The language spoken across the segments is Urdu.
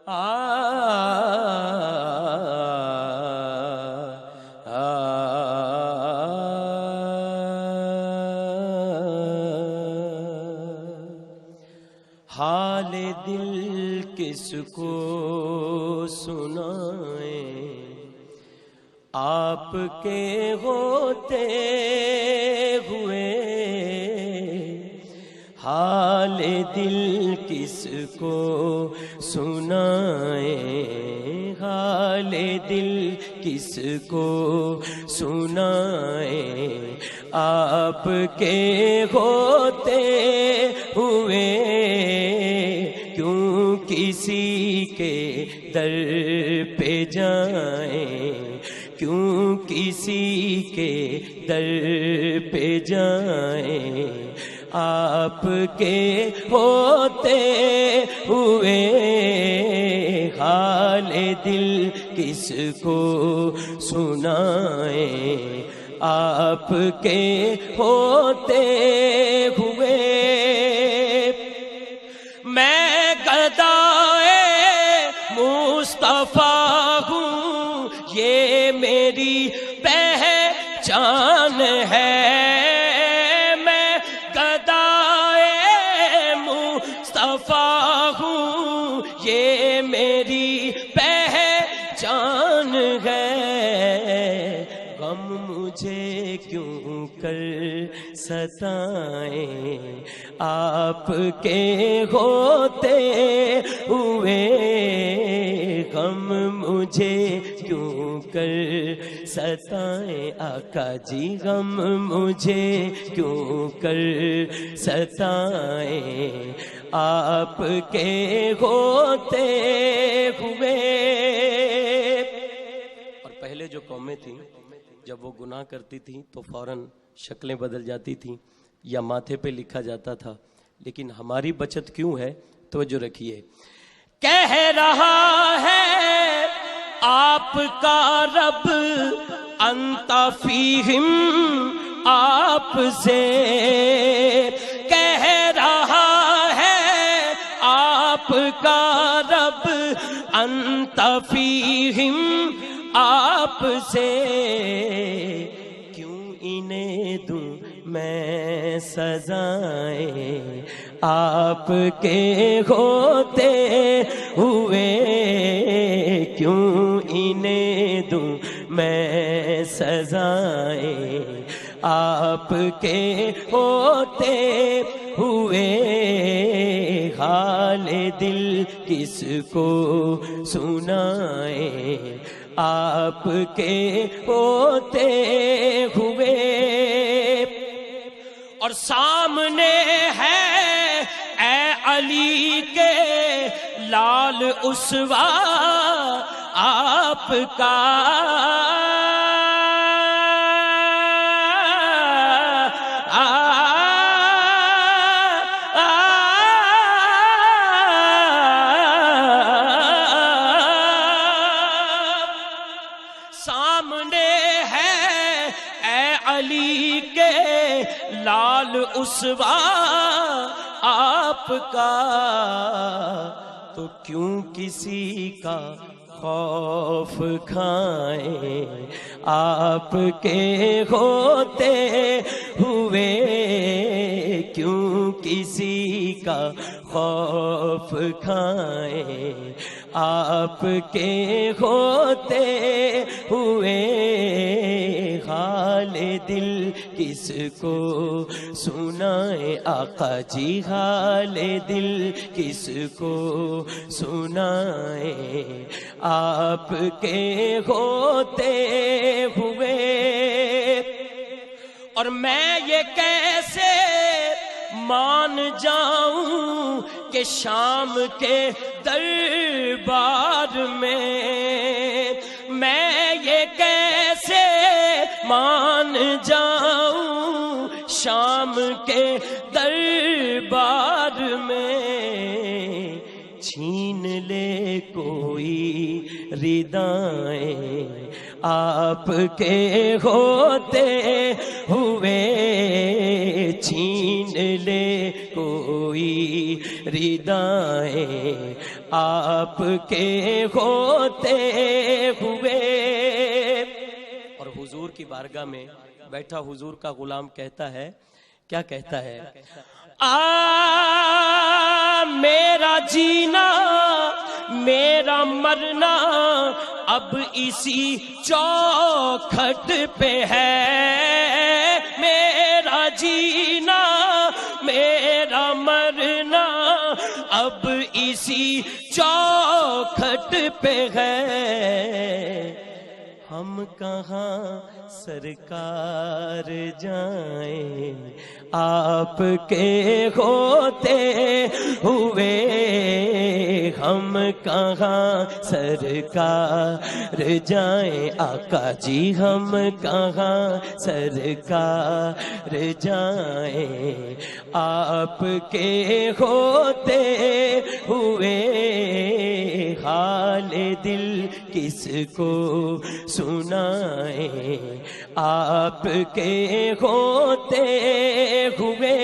حال دل کس کو سنائیں، آپ کے ہوتے ہوئے حال دل کس کو سنائیں، حال دل کس کو سنائیں، آپ کے ہوتے ہوئے کیوں کسی کے در پہ جائیں، کیوں کسی کے در پہ جائیں، آپ کے ہوتے ہوئے حال دل کس کو سنائیں، آپ کے ہوتے ہوئے میں گدائے مصطفیٰ ہوں، یہ میری پہچان ہے، میں گدائے مصطفیٰ ہوں، یہ میری پہچان ہے، غم مجھے کیوں کر ستائیں، آپ کے ہوتے ہوئے غم مجھے کیوں کر ستائیں، آقا جی غم مجھے کیوں کر ستائیں، آپ کے ہوتے ہوئے۔ اور پہلے جو قومیں تھیں جب وہ گناہ کرتی تھیں تو فوراً شکلیں بدل جاتی تھیں یا ماتھے پہ لکھا جاتا تھا، لیکن ہماری بچت کیوں ہے؟ توجہ رکھیے، کہہ رہا ہے آپ کا رب انت فیہم، آپ سے کہہ رہا ہے آپ کا رب انت فیہم، آپ سے کیوں انہیں دوں میں سزائیں، آپ کے ہوتے ہوئے کیوں انہیں دوں میں سزائیں، آپ کے ہوتے ہوئے حال دل کس کو سنائیں، آپ کے ہوتے ہوئے۔ اور سامنے ہے اے علی کے لال اسوا آپ کا، سامنے ہے اے علی کے لال اسوا آپ کا، تو کیوں کسی کا خوف کھائیں، آپ کے ہوتے ہوئے کیوں کسی کا خوف کھائیں، آپ کے ہوتے ہوئے حال دل کس کو سنائیں، آقا جی حال دل کس کو سنائیں، آپ کے ہوتے ہوئے۔ اور میں یہ کیسے مان جاؤں کہ شام کے دربار میں یہ کیسے مان جاؤں شام کے دربار میں، چھین لے کوئی ردائیں آپ کے ہوتے ہوئے، چھین لے کوئی ردائیں آپ کے ہوتے ہوئے. اور حضور کی بارگاہ میں بیٹھا حضور کا غلام کہتا ہے، کیا کہتا ہے؟ میرا جینا میرا مرنا اب اسی چوکھٹ پہ ہے. میرا جینا میرا مرنا اب اسی چوکھٹ پہ ہے. ہم کہاں سرکار جائیں آپ کے ہوتے ہوئے. ہم کہاں سرکار جائیں آقا جی، ہم کہاں سرکار جائیں آپ کے ہوتے ہوئے. حال دل کس کو سنائیں آپ کے ہوتے ہوئے.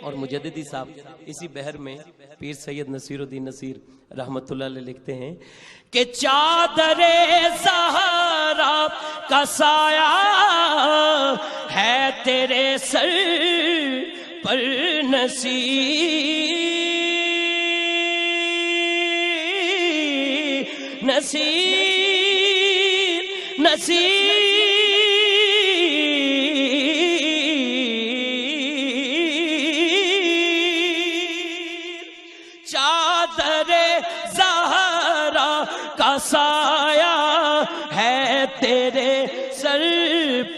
اور مجددی صاحب اسی بحر میں پیر سید نصیر الدین نصیر رحمت اللہ علیہ لکھتے ہیں کہ چادر زہرا کا سایہ ہے تیرے سر پر نصیر چادر زہرا کا سایہ ہے تیرے سر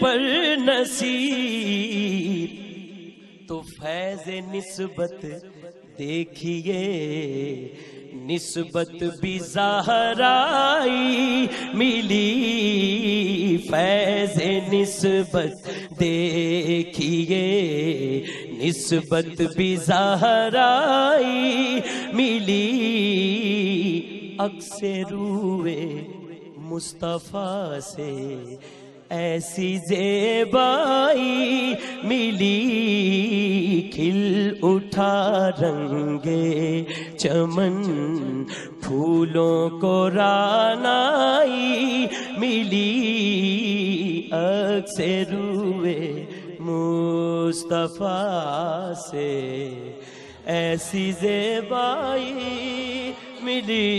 پر نصیر. تو فیض نسبت دیکھیے نسبت بھی زہرائی ملی. فیض نسبت دیکھیے نسبت بھی زہرائی ملی. عکس روئے مصطفیٰ سے ایسی زیبائی ملی. کھل اٹھا رنگے چمن پھولوں کو رانائی ملی. عکس روئے مصطفیٰ سے ایسی زیبائی ملی.